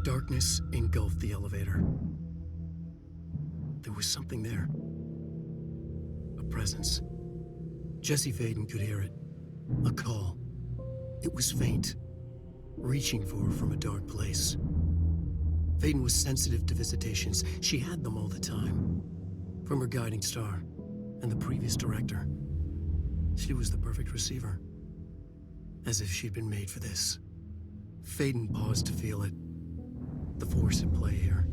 Darkness engulfed the elevator. There was something there. A presence. Jesse Faden could hear it. A call. It was faint, reaching for her from a dark place. Faden was sensitive to visitations. She had them all the time. From her guiding star and the previous director. She was the perfect receiver. As if she'd been made for this. Faden paused to feel it. The force at play here.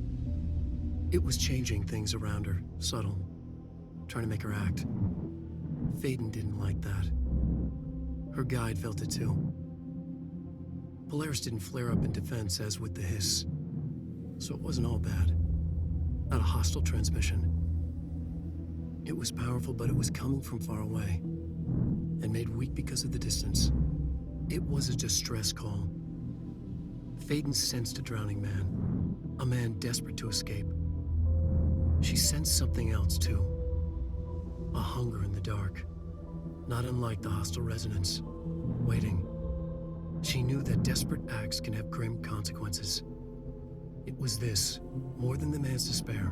It was changing things around her, subtle, trying to make her act. Faden didn't like that. Her guide felt it too. Polaris didn't flare up in defense as with the hiss, so it wasn't all bad. Not a hostile transmission. It was powerful, but it was coming from far away, and made weak because of the distance. It was a distress call. Faden sensed a drowning man, a man desperate to escape. She sensed something else too. A hunger in the dark, not unlike the hostile resonance, waiting. She knew that desperate acts can have grim consequences. It was this, more than the man's despair,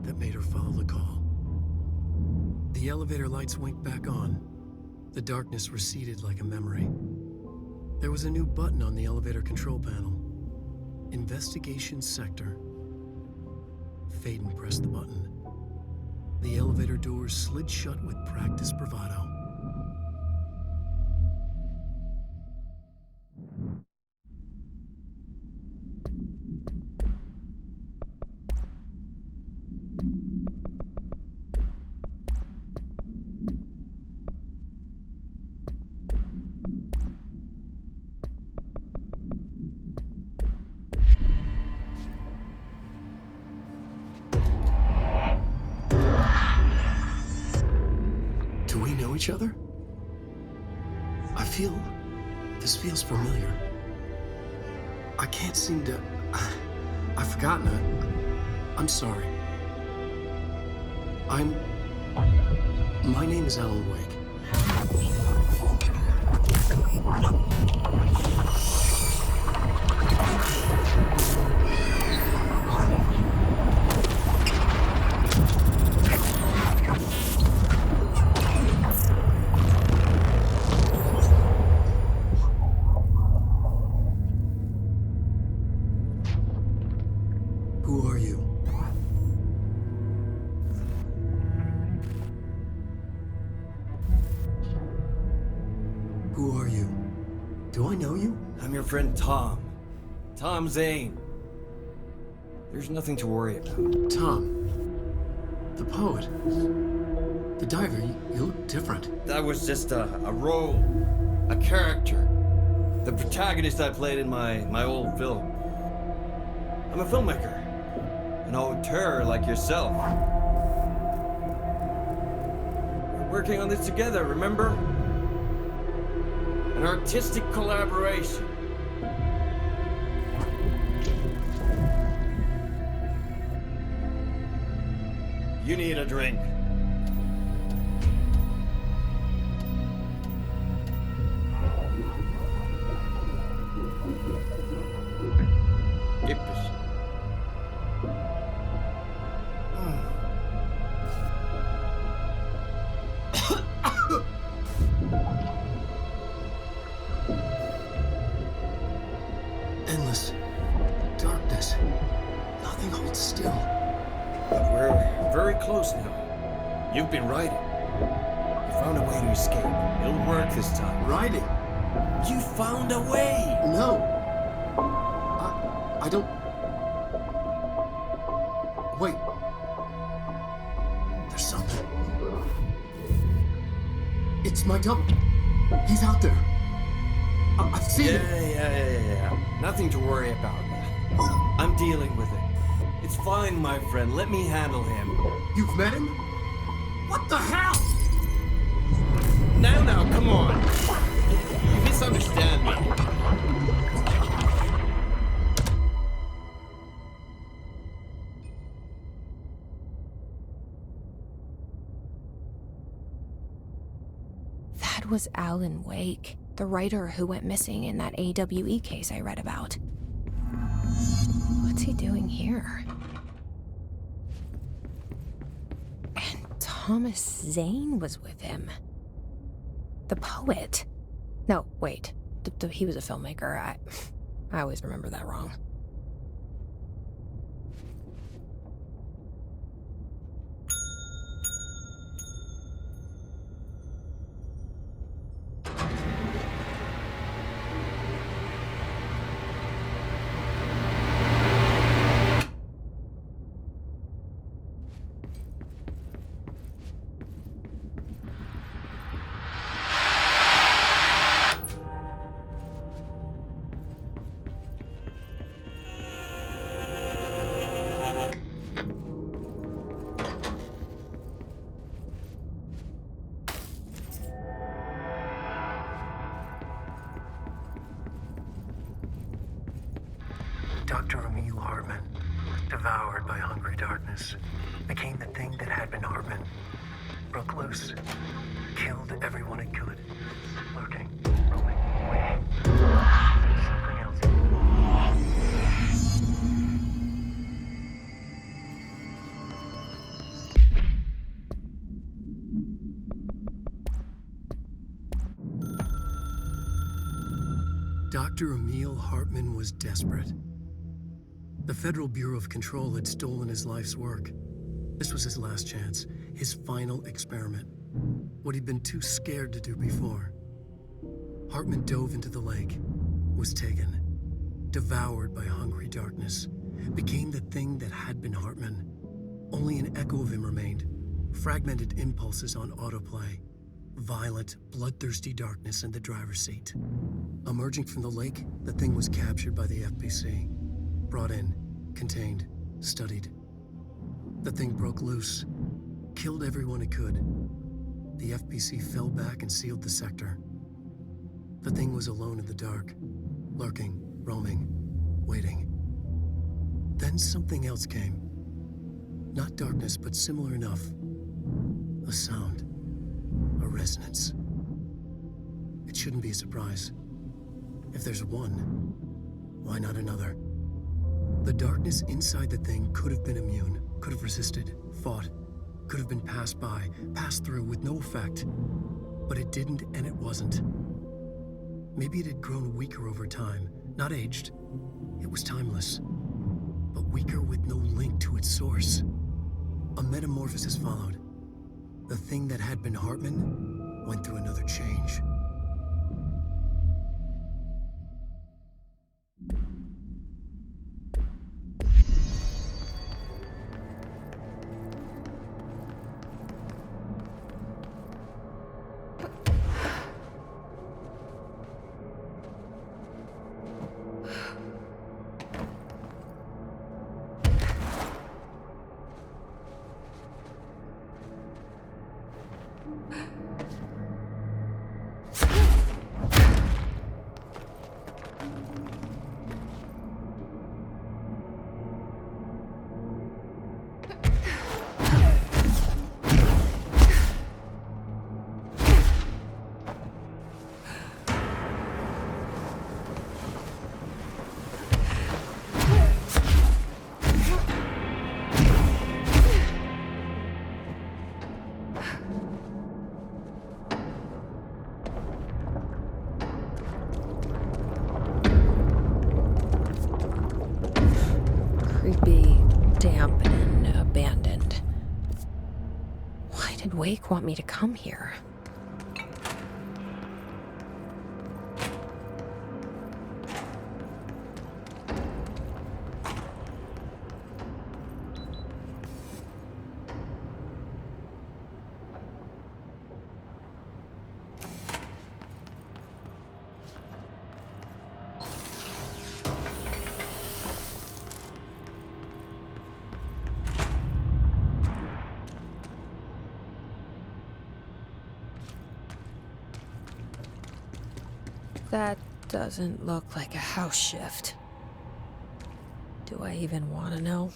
that made her follow the call. The elevator lights winked back on. The darkness receded like a memory. There was a new button on the elevator control panel. Investigation Sector. Faden pressed the button. The elevator doors slid shut with practiced bravado. Do we know each other? This feels familiar. I can't seem to... I've forgotten it. I'm sorry. My name is Alan Wake. Who are you? Who are you? Do I know you? I'm your friend Tom. Tom Zane. There's nothing to worry about. Tom. The poet. The diver. You look different. That was just a role. A character. The protagonist I played in my old film. I'm a filmmaker. An auteur like yourself. We're working on this together, remember? An artistic collaboration. You need a drink. Yippish. Endless darkness. Nothing holds still. But we're very close now. You've been riding. You found a way to escape. It'll work this time. Riding? You found a way! No. I don't... Wait. There's something. It's my double. He's out there. I've seen him. Yeah. Nothing to worry about. I'm dealing with it. It's fine, my friend. Let me handle him. You've met him? What the hell? Now, come on. You misunderstand me. That was Alan Wake, the writer who went missing in that AWE case I read about. doing here? And Thomas Zane was with him. The poet. No, wait. He was a filmmaker. I always remember that wrong. Dr. Emil Hartman, devoured by hungry darkness, became the thing that had been Hartman. Broke loose, killed everyone it could, lurking, roaming, waiting. There's something else. Dr. Emil Hartman was desperate. The Federal Bureau of Control had stolen his life's work. This was his last chance, his final experiment. What he'd been too scared to do before. Hartman dove into the lake, was taken, devoured by hungry darkness, became the thing that had been Hartman. Only an echo of him remained, fragmented impulses on autoplay, violent, bloodthirsty darkness in the driver's seat. Emerging from the lake, the thing was captured by the FBC. Brought in, contained, studied. The thing broke loose, killed everyone it could. The FBC fell back and sealed the sector. The thing was alone in the dark, lurking, roaming, waiting. Then something else came. Not darkness, but similar enough. A sound, a resonance. It shouldn't be a surprise. If there's one, why not another? The darkness inside the thing could have been immune, could have resisted, fought, could have been passed by, passed through with no effect. But it didn't, and it wasn't. Maybe it had grown weaker over time, not aged. It was timeless, but weaker with no link to its source. A metamorphosis followed. The thing that had been Hartman went through another change. Creepy, damp, and abandoned. Why did Wake want me to come here? That doesn't look like a house shift. Do I even want to know?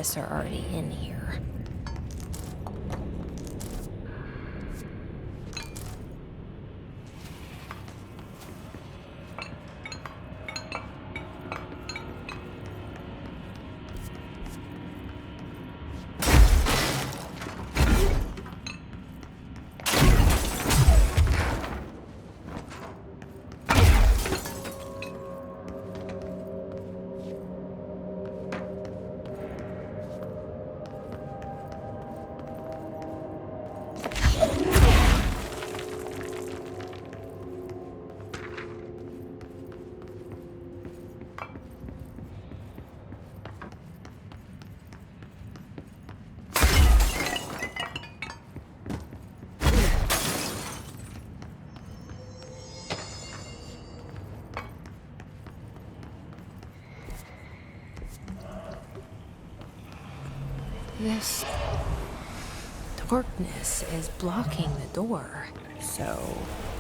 Thomas are already in here. This darkness is blocking the door. So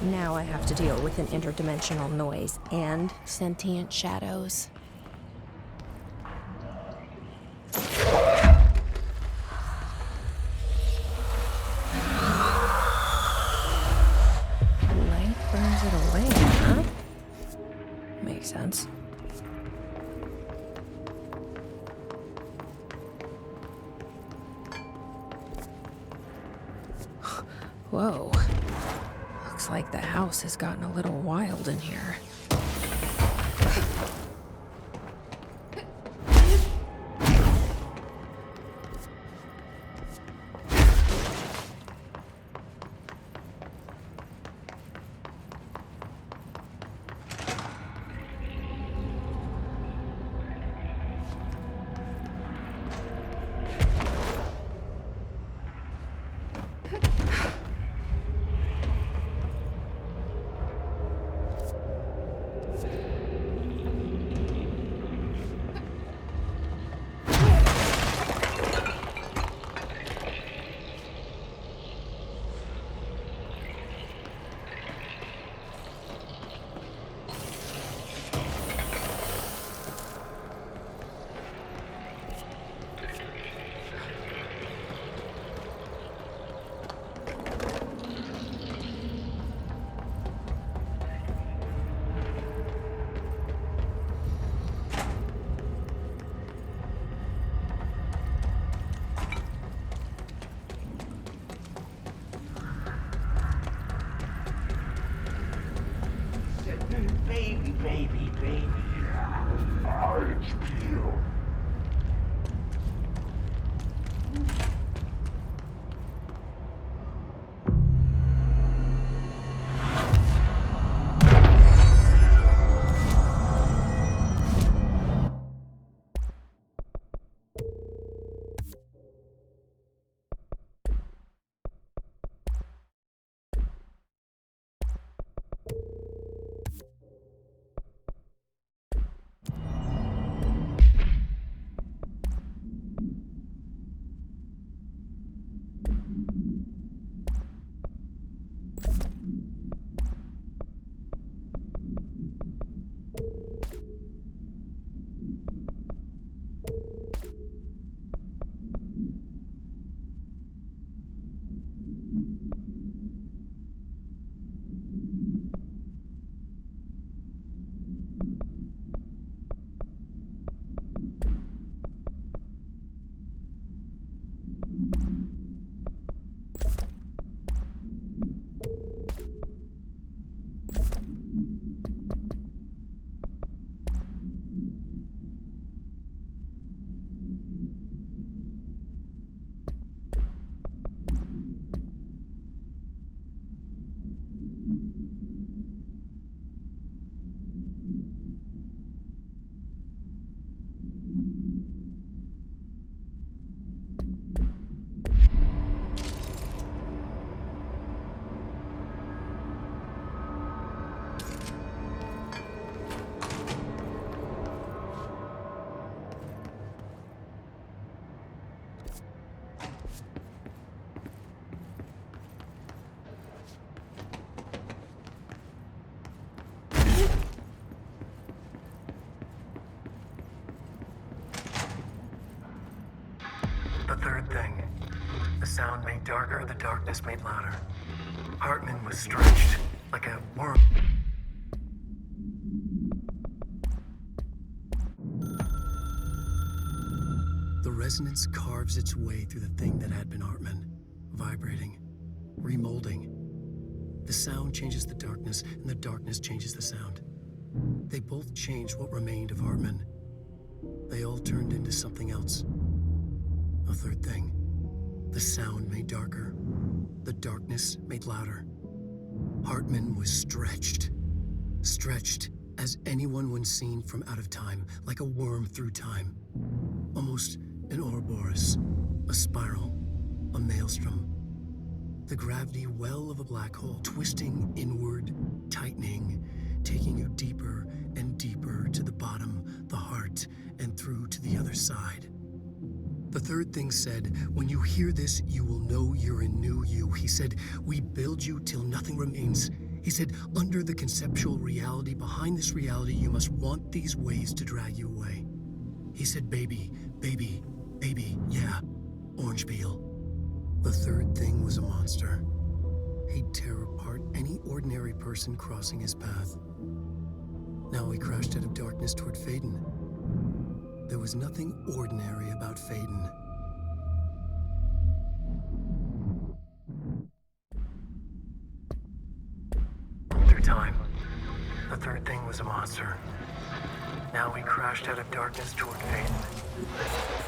now I have to deal with an interdimensional noise and sentient shadows. Light burns it away, huh? Makes sense. Whoa. Looks like the house has gotten a little wild in here. Baby. It's Peel. The third thing. The sound made darker, the darkness made louder. Hartman was stretched like a worm. The resonance carves its way through the thing that had been Hartman, vibrating, remolding. The sound changes the darkness, and the darkness changes the sound. They both changed what remained of Hartman. They all turned into something else. A third thing. The sound made darker. The darkness made louder. Hartman was stretched. Stretched as anyone when seen from out of time, like a worm through time. Almost an Ouroboros, a spiral, a maelstrom. The gravity well of a black hole, twisting inward, tightening, taking you deeper and deeper to the bottom, the heart, and through to the other side. The third thing said, when you hear this, you will know you're a new you. He said, we build you till nothing remains. He said, under the conceptual reality, behind this reality, you must want these waves to drag you away. He said, baby, baby, baby, yeah, orange peel. The third thing was a monster. He'd tear apart any ordinary person crossing his path. Now he crashed out of darkness toward Faden. There was nothing ordinary about Faden. Through time, the third thing was a monster. Now he crashed out of darkness toward Faden.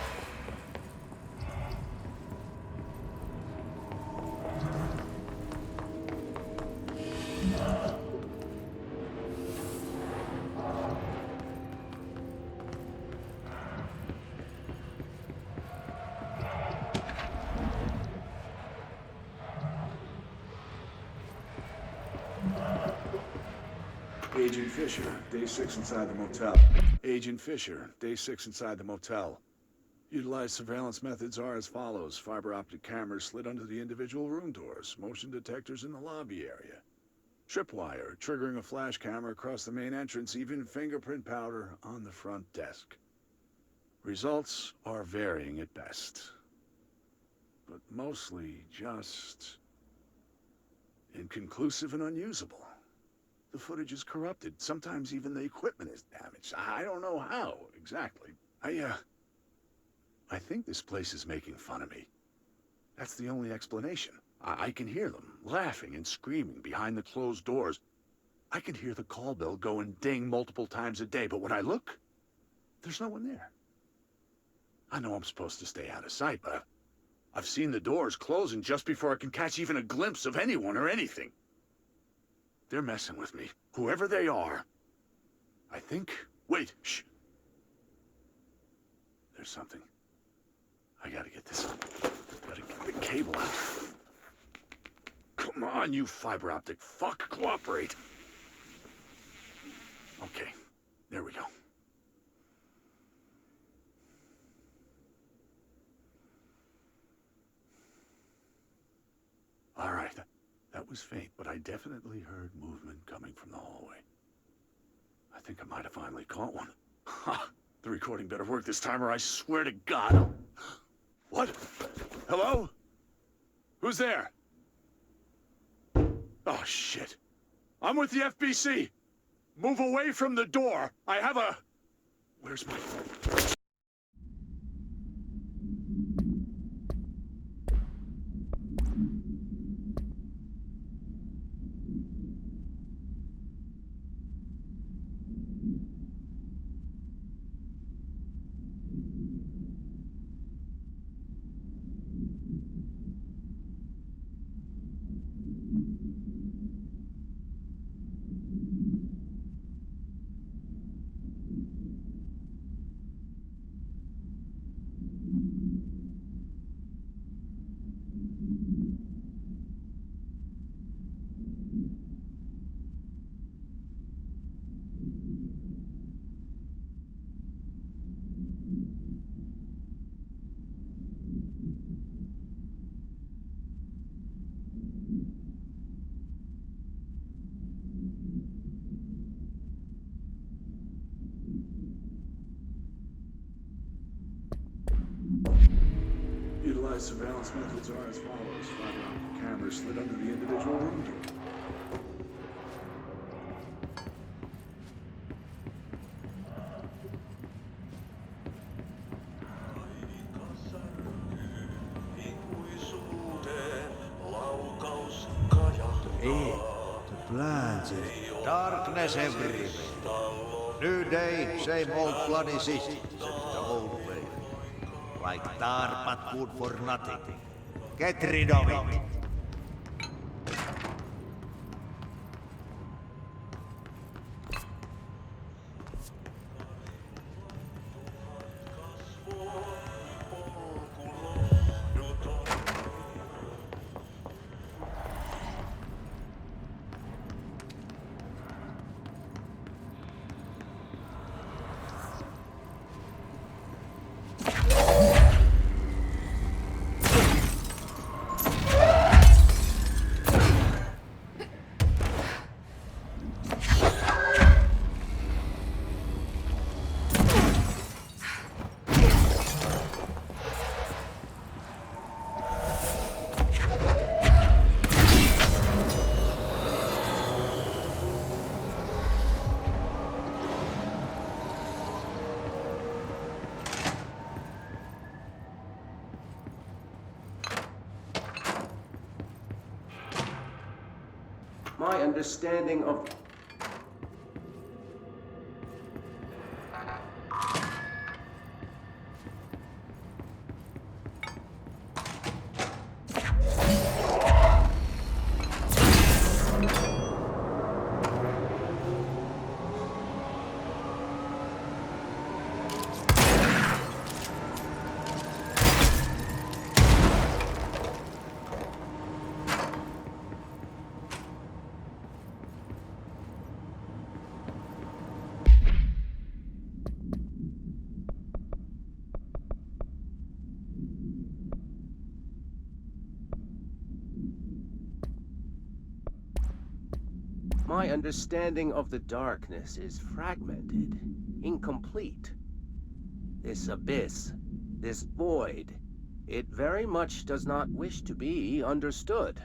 Agent Fisher, day 6 inside the motel. Agent Fisher, day 6 inside the motel. Utilized surveillance methods are as follows. Fiber optic cameras slid under the individual room doors. Motion detectors in the lobby area. Tripwire, triggering a flash camera across the main entrance. Even fingerprint powder on the front desk. Results are varying at best. But mostly just inconclusive and unusable. The footage is corrupted. Sometimes even the equipment is damaged. I don't know how, exactly. I think this place is making fun of me. That's the only explanation. I can hear them, laughing and screaming behind the closed doors. I can hear the call bell go and ding multiple times a day, but when I look, there's no one there. I know I'm supposed to stay out of sight, but I've seen the doors closing just before I can catch even a glimpse of anyone or anything. They're messing with me, whoever they are. I think... Wait, shh. There's something. I gotta get this. Gotta get the cable out. Come on, you fiber optic fuck, cooperate. Okay, there we go. All right. That was faint, but I definitely heard movement coming from the hallway. I think I might have finally caught one. Ha! The recording better work this time or I swear to God. What? Hello? Who's there? Oh, shit. I'm with the FBC. Move away from the door. I have a... Where's my... Utilized surveillance methods are as follows. Fiber optic cameras slid under the individual room door. The plans is darkness everywhere. New day, same old bloody system, except the old way. Like tar but good for nothing. Get rid of it. My understanding of... My understanding of the darkness is fragmented, incomplete. This abyss, this void, it very much does not wish to be understood.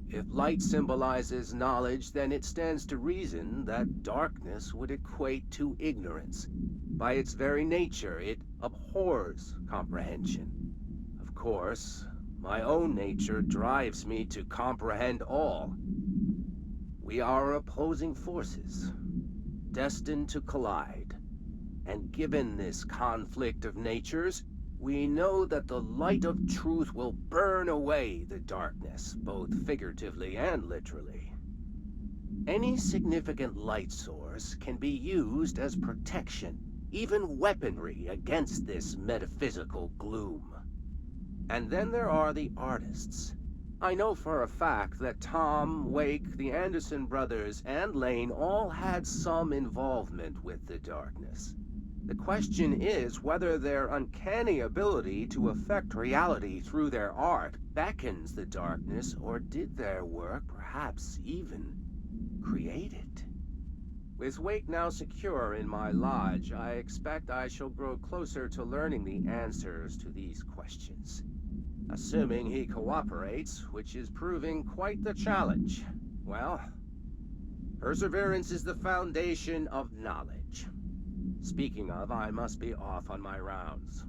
If light symbolizes knowledge, then it stands to reason that darkness would equate to ignorance. By its very nature, it abhors comprehension. Of course, my own nature drives me to comprehend all. We are opposing forces, destined to collide. And given this conflict of natures, we know that the light of truth will burn away the darkness, both figuratively and literally. Any significant light source can be used as protection, even weaponry against this metaphysical gloom. And then there are the artists. I know for a fact that Tom, Wake, the Anderson brothers, and Lane all had some involvement with the darkness. The question is whether their uncanny ability to affect reality through their art beckons the darkness, or did their work perhaps even create it? With Wake now secure in my lodge, I expect I shall grow closer to learning the answers to these questions. Assuming he cooperates, which is proving quite the challenge. Well, perseverance is the foundation of knowledge. Speaking of, I must be off on my rounds.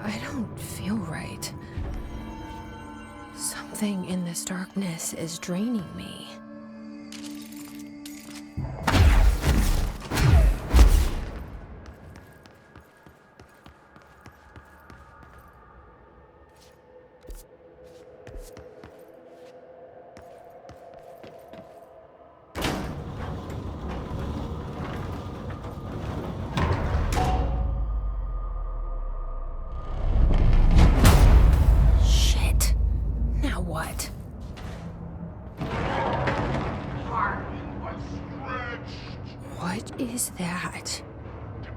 I don't feel right. Something in this darkness is draining me. Shit. Now what? What is that?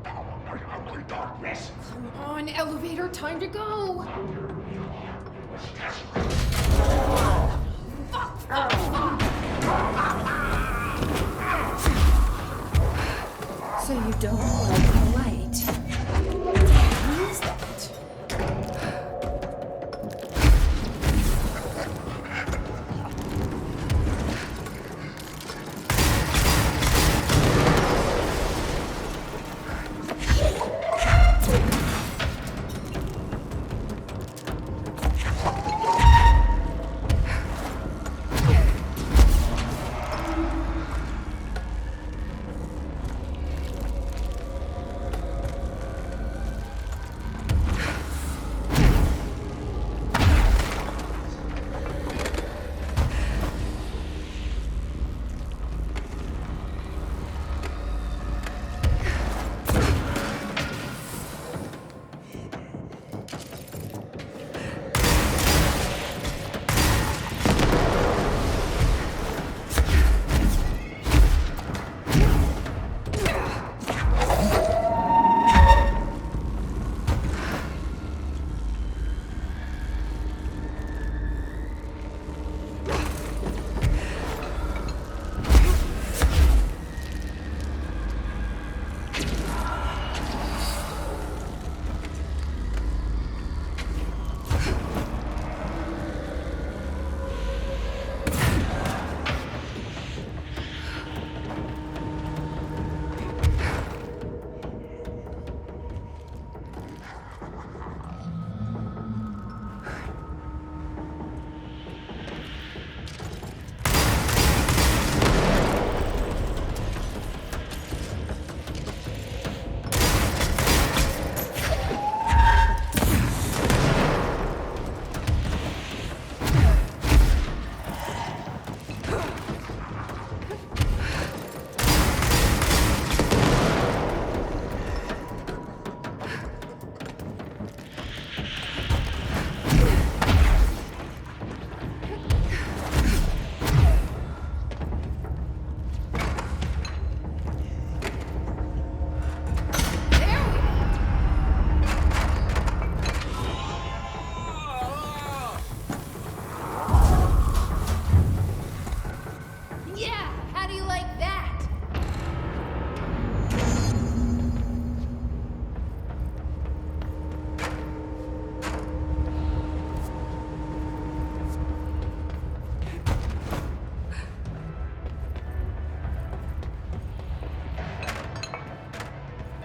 Ugly darkness. Come on, elevator, time to go! So you don't like the light? What is that?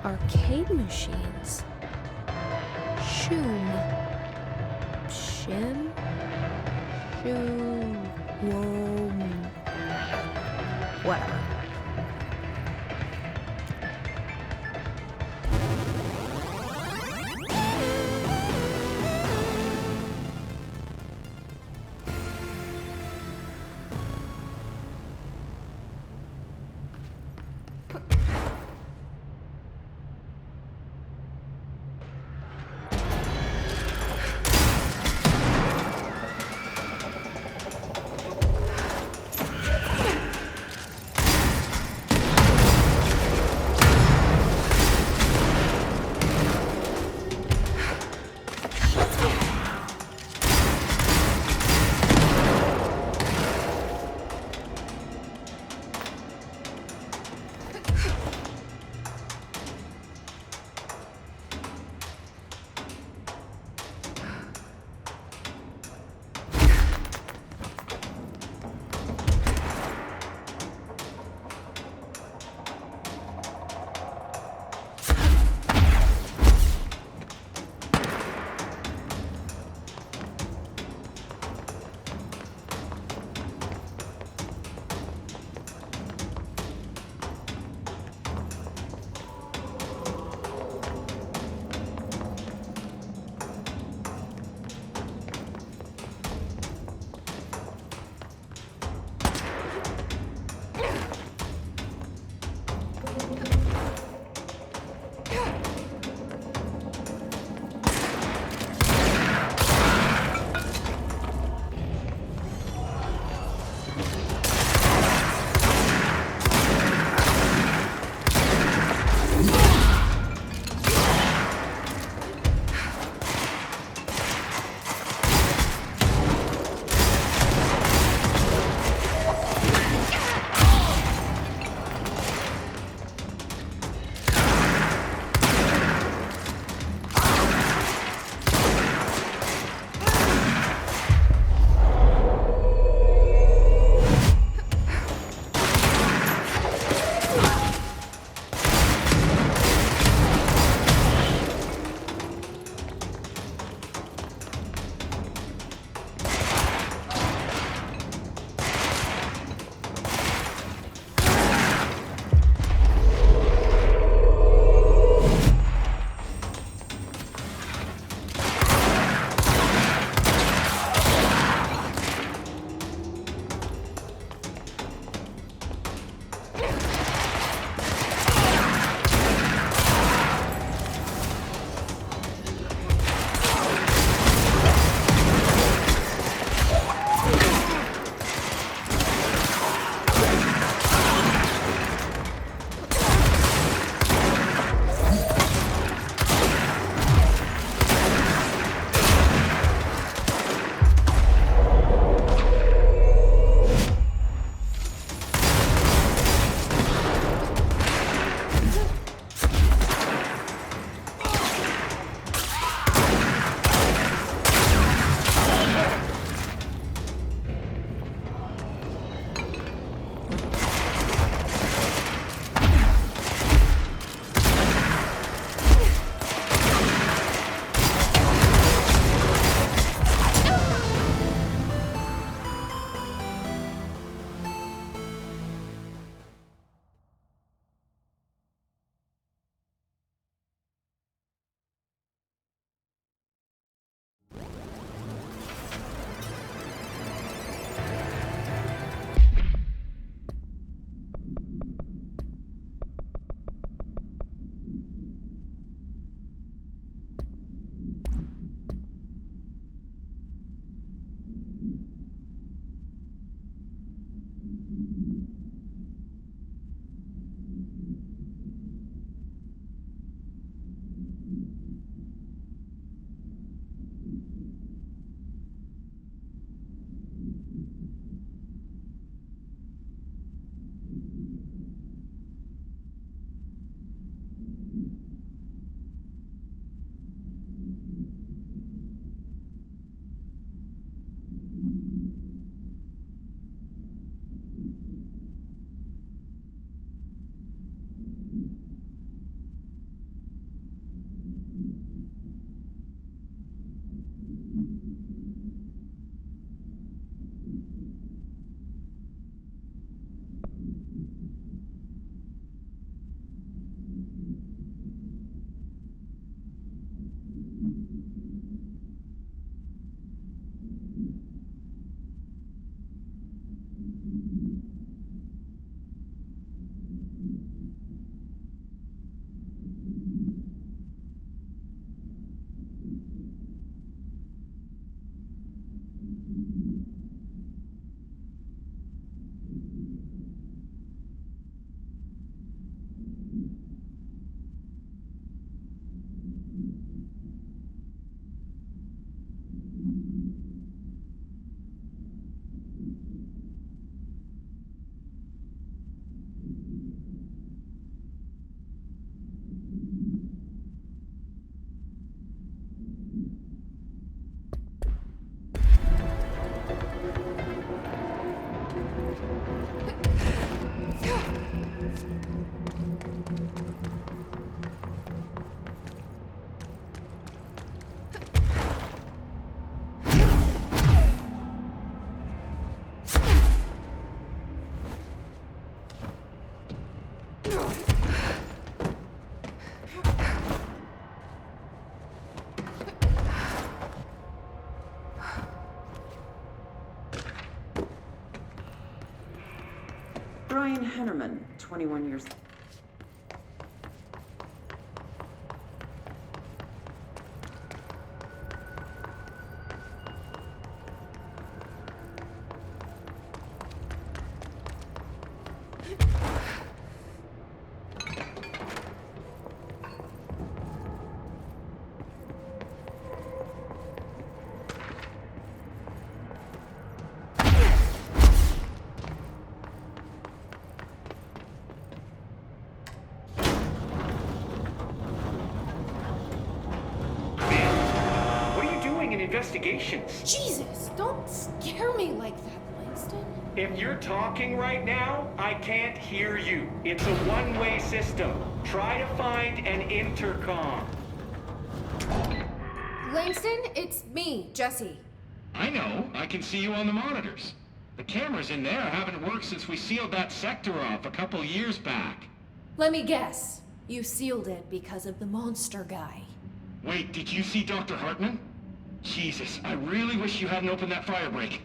Arcade machines. Shoom. Shim? Shoom. Whoa. Whatever. Brian Hennerman, 21 years. Investigations. Jesus, don't scare me like that, Langston. If you're talking right now, I can't hear you. It's a one-way system. Try to find an intercom. Langston, it's me, Jesse. I know. I can see you on the monitors. The cameras in there haven't worked since we sealed that sector off a couple years back. Let me guess. You sealed it because of the monster guy. Wait, did you see Dr. Hartman? Jesus, I really wish you hadn't opened that fire break.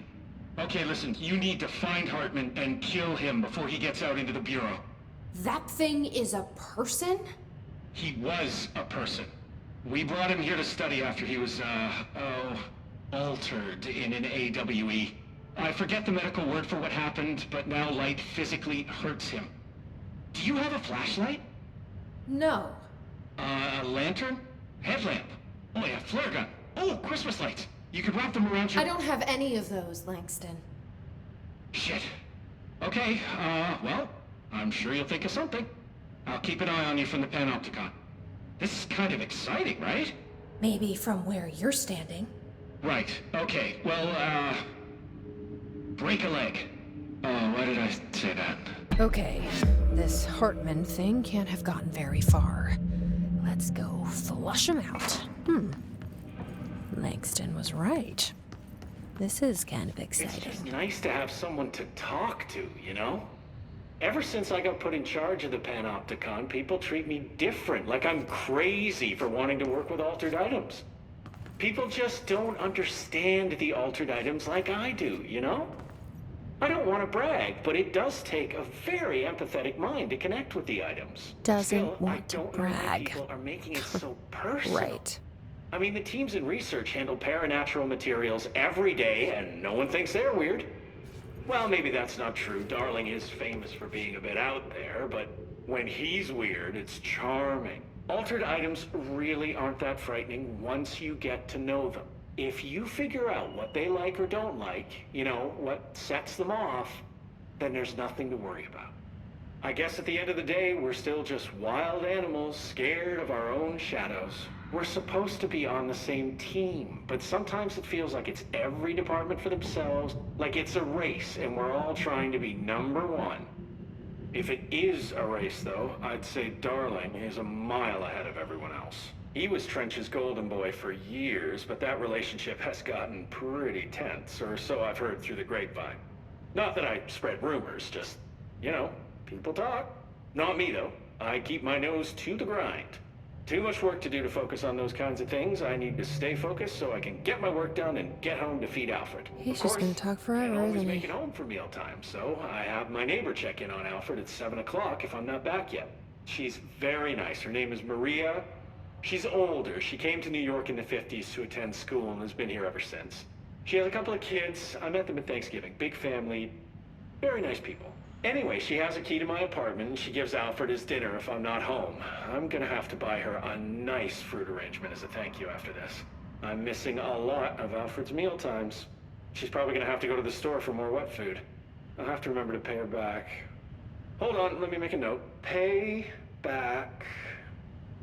Okay, listen, you need to find Hartman and kill him before he gets out into the Bureau. That thing is a person? He was a person. We brought him here to study after he was, altered in an AWE. I forget the medical word for what happened, but now light physically hurts him. Do you have a flashlight? No. A lantern? Headlamp? Oh yeah, flare gun. Oh, Christmas lights! You could wrap them around your... I don't have any of those, Langston. Shit. Okay, well, I'm sure you'll think of something. I'll keep an eye on you from the Panopticon. This is kind of exciting, right? Maybe from where you're standing. Right, okay. Well, break a leg. Oh, why did I say that? Okay, this Hartman thing can't have gotten very far. Let's go flush him out. Langston was right. This is kind of exciting. It's just nice to have someone to talk to, you know? Ever since I got put in charge of the Panopticon, people treat me different, like I'm crazy for wanting to work with altered items. People just don't understand the altered items like I do, you know? I don't want to brag, but it does take a very empathetic mind to connect with the items. Doesn't Still, want to I don't know why brag. people are making it so personal. Right. I mean, the teams in research handle paranatural materials every day, and no one thinks they're weird. Well, maybe that's not true. Darling is famous for being a bit out there, but when he's weird, it's charming. Altered items really aren't that frightening once you get to know them. If you figure out what they like or don't like, you know, what sets them off, then there's nothing to worry about. I guess at the end of the day, we're still just wild animals scared of our own shadows. We're supposed to be on the same team, but sometimes it feels like it's every department for themselves, like it's a race and we're all trying to be number one. If it is a race, though, I'd say Darling is a mile ahead of everyone else. He was Trench's golden boy for years, but that relationship has gotten pretty tense, or so I've heard through the grapevine. Not that I spread rumors, just, you know, people talk. Not me, though. I keep my nose to the grind. Too much work to do to focus on those kinds of things. I need to stay focused so I can get my work done and get home to feed Alfred. He's just gonna talk forever, can't always isn't make he? it home for mealtime, so I have my neighbor check in on Alfred at 7 o'clock if I'm not back yet. She's very nice. Her name is Maria. She's older. She came to New York in the 50s to attend school and has been here ever since. She has a couple of kids. I met them at Thanksgiving. Big family. Very nice people. Anyway, she has a key to my apartment, and she gives Alfred his dinner if I'm not home. I'm gonna have to buy her a nice fruit arrangement as a thank you after this. I'm missing a lot of Alfred's meal times. She's probably gonna have to go to the store for more wet food. I'll have to remember to pay her back. Hold on, let me make a note. Pay back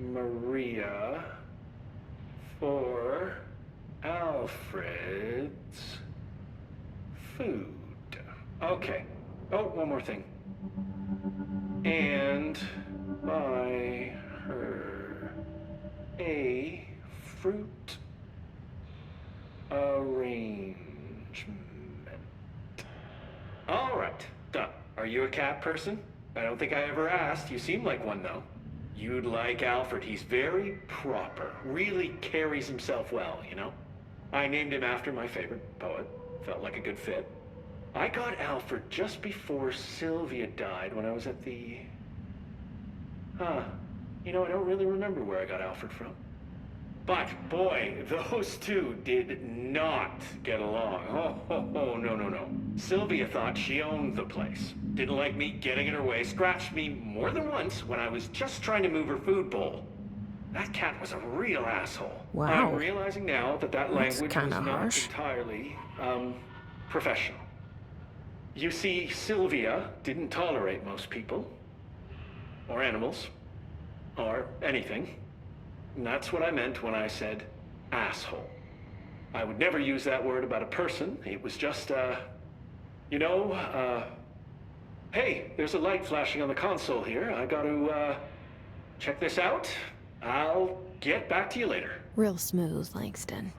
Maria for Alfred's food. Okay. Oh, one more thing. And buy her a fruit arrangement. All right, done. Are you a cat person? I don't think I ever asked. You seem like one, though. You'd like Alfred. He's very proper. Really carries himself well, you know? I named him after my favorite poet. Felt like a good fit. I got Alfred just before Sylvia died when I was at the... You know, I don't really remember where I got Alfred from. But, boy, those two did not get along. Oh, no. Sylvia thought she owned the place. Didn't like me getting in her way, scratched me more than once when I was just trying to move her food bowl. That cat was a real asshole. Wow. I'm realizing now that language was kinda not harsh. entirely, professional. You see, Sylvia didn't tolerate most people, or animals, or anything. And that's what I meant when I said asshole. I would never use that word about a person. It was just, hey, there's a light flashing on the console here. I gotta, check this out. I'll get back to you later. Real smooth, Langston.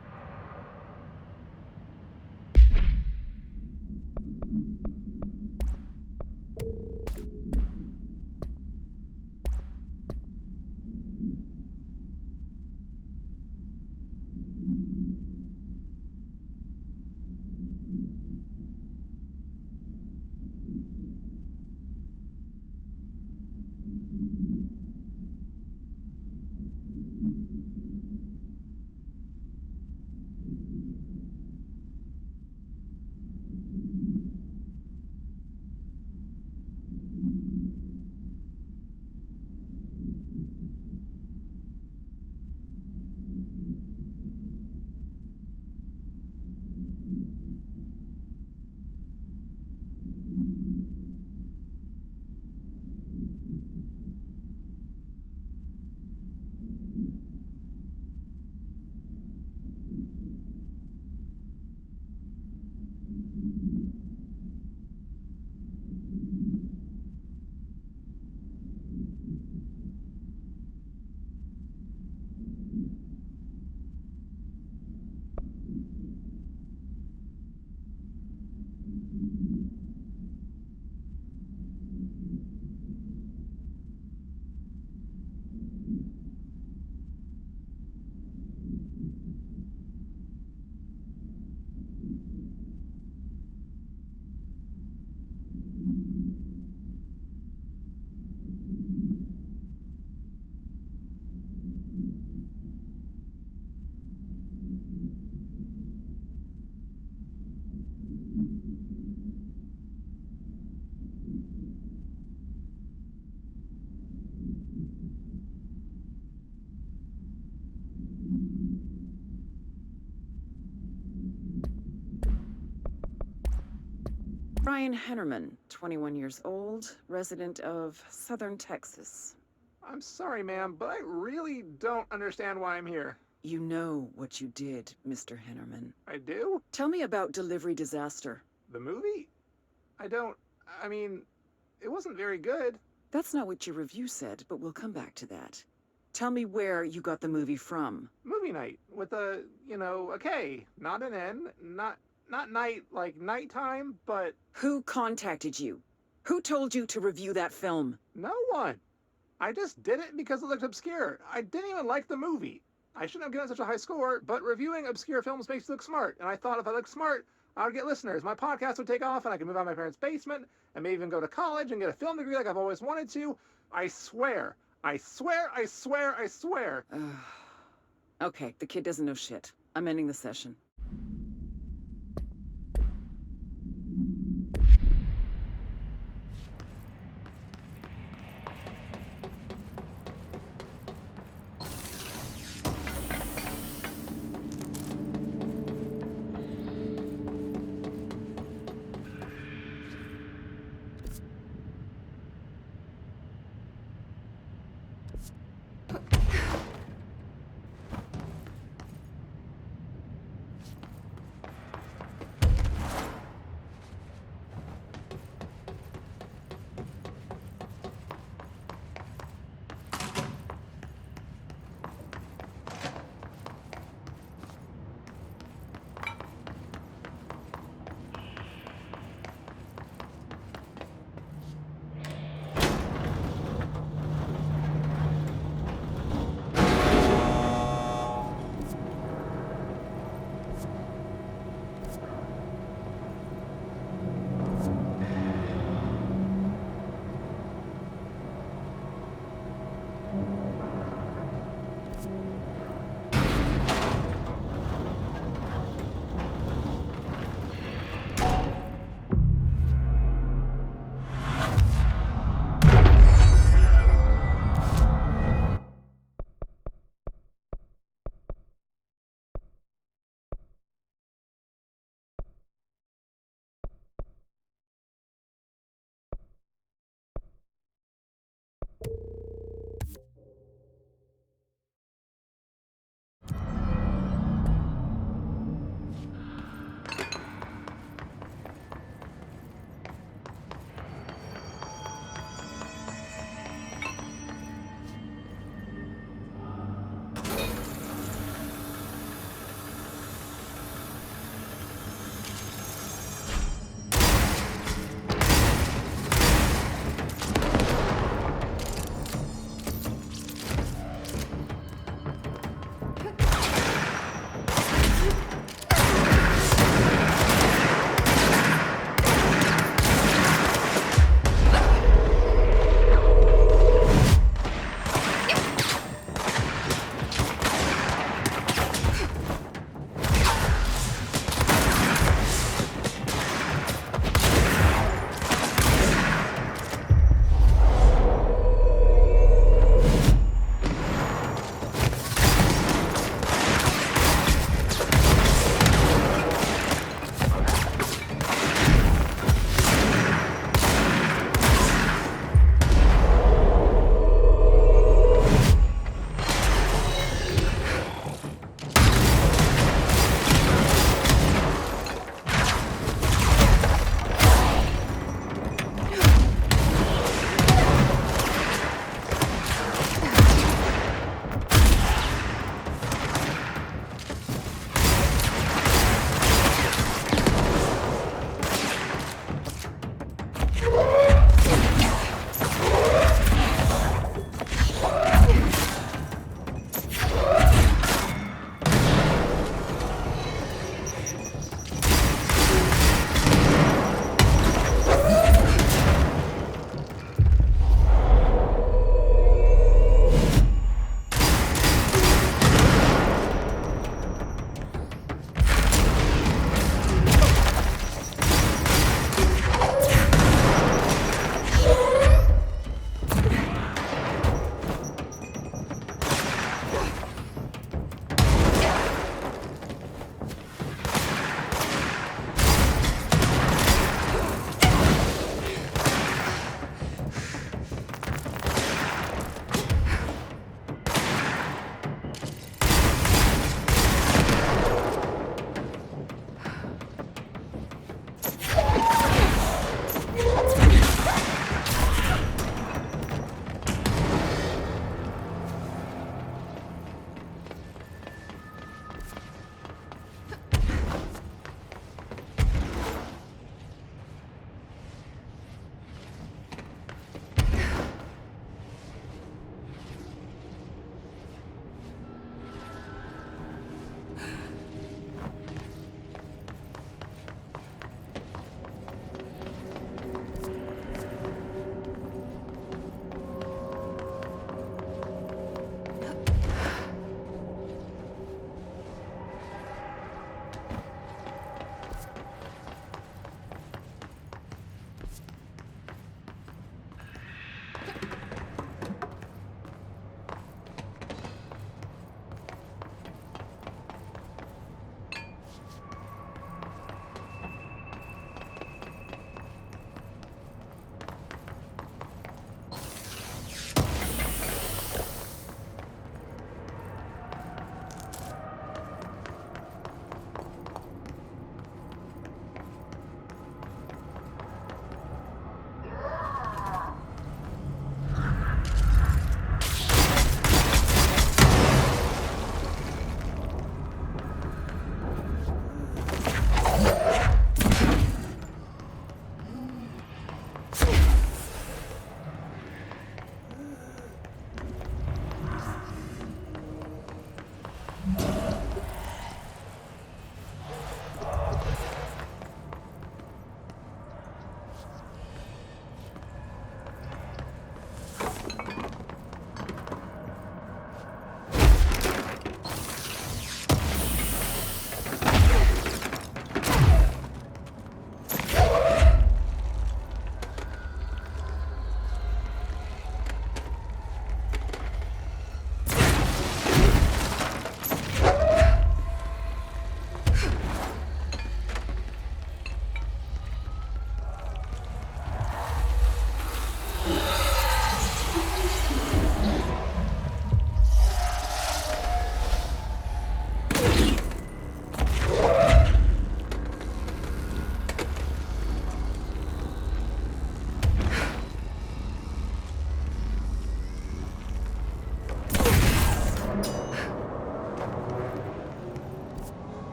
Brian Hennerman, 21 years old, resident of Southern Texas. I'm sorry, ma'am, but I really don't understand why I'm here. You know what you did, Mr. Hennerman. I do? Tell me about Delivery Disaster. The movie? I mean, it wasn't very good. That's not what your review said, but we'll come back to that. Tell me where you got the movie from. Movie night with a K, not an N, not night like nighttime, but... Who contacted you? Who told you to review that film? No one. I just did it because it looked obscure. I didn't even like the movie. I shouldn't have given such a high score, but reviewing obscure films makes you look smart, and I thought if I looked smart, I would get listeners. My podcast would take off, and I could move out of my parents' basement, and maybe even go to college and get a film degree like I've always wanted to. I swear. I swear, I swear, I swear. Okay, the kid doesn't know shit. I'm ending the session.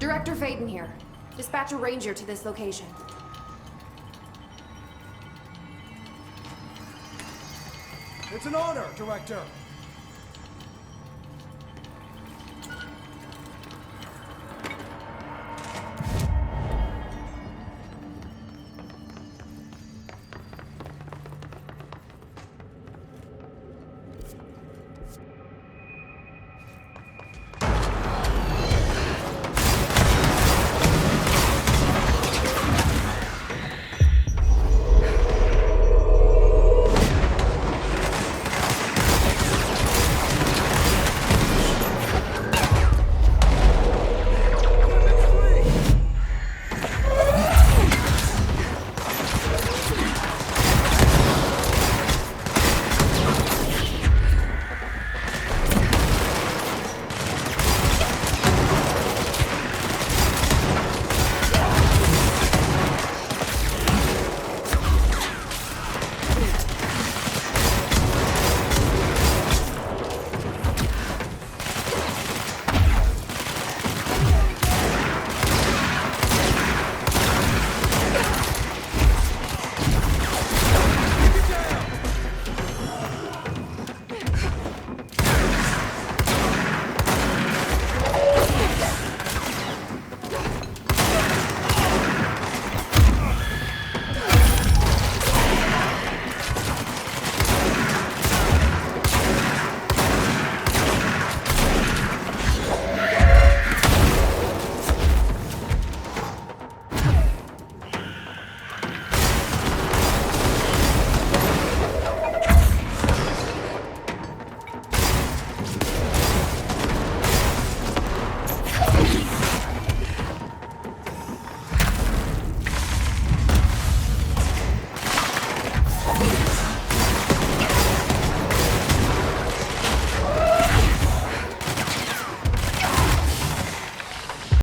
Director Faden here. Dispatch a ranger to this location. It's an honor, Director.